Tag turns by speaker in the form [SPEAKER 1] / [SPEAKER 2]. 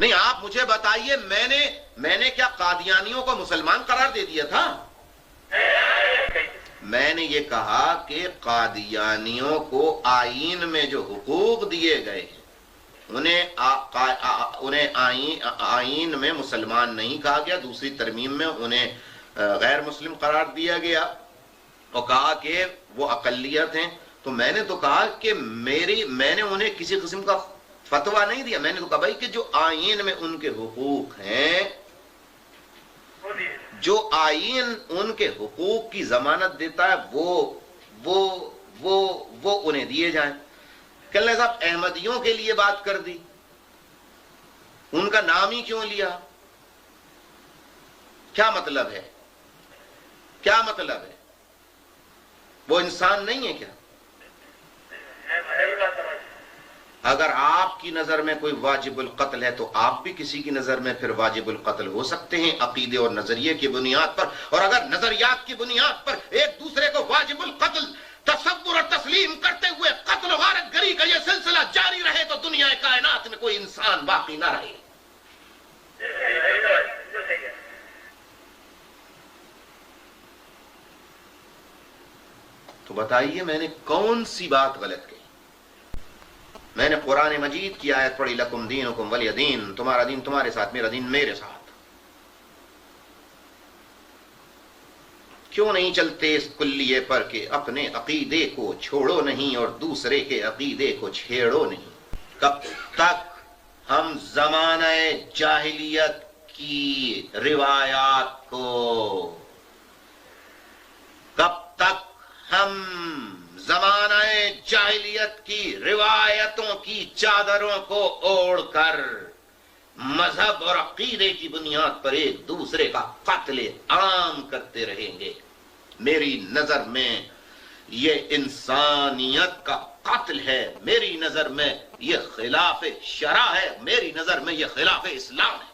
[SPEAKER 1] نہیں، آپ مجھے بتائیے، میں نے کیا قادیانیوں کو مسلمان قرار دے دیا تھا؟ میں نے یہ کہا کہ قادیانیوں کو آئین میں جو حقوق دیے گئے ہیں انہیں آئین میں مسلمان نہیں کہا گیا، دوسری ترمیم میں انہیں غیر مسلم قرار دیا گیا اور کہا کہ وہ اقلیت ہیں۔ تو میں نے تو کہا کہ میں نے انہیں کسی قسم کا فتویٰ نہیں دیا، میں نے تو کہا بھائی کہ جو آئین میں ان کے حقوق ہیں، جو آئین ان کے حقوق کی ضمانت دیتا ہے وہ انہیں دیے جائیں۔ کہنے صاحب احمدیوں کے لیے بات کر دی، ان کا نام ہی کیوں لیا؟ کیا مطلب ہے؟ کیا مطلب ہے؟ وہ انسان نہیں ہے کیا؟ اگر آپ کی نظر میں کوئی واجب القتل ہے تو آپ بھی کسی کی نظر میں پھر واجب القتل ہو سکتے ہیں عقیدے اور نظریے کی بنیاد پر، اور اگر نظریات کی بنیاد پر ایک دوسرے کو واجب القتل تصور اور تسلیم کرتے ہوئے قتل و غارت گری کا یہ سلسلہ جاری رہے تو دنیا کائنات میں کوئی انسان باقی نہ رہے۔ تو بتائیے میں نے کون سی بات غلط کی؟ میں نے قرآن مجید کی آیت پڑھی، لکم دینکم ولی دین، تمہارا دین تمہارے ساتھ، میرا دین میرے ساتھ۔ کیوں نہیں چلتے اس کلیے پر کہ اپنے عقیدے کو چھوڑو نہیں اور دوسرے کے عقیدے کو چھیڑو نہیں؟ کب تک ہم زمانہ جاہلیت کی روایات کو، کب تک ہم زمانہ جاہلیت کی روایتوں کی چادروں کو اوڑھ کر مذہب اور عقیدے کی بنیاد پر ایک دوسرے کا قتل عام کرتے رہیں گے؟ میری نظر میں یہ انسانیت کا قتل ہے، میری نظر میں یہ خلاف شرع ہے، میری نظر میں یہ خلاف اسلام ہے۔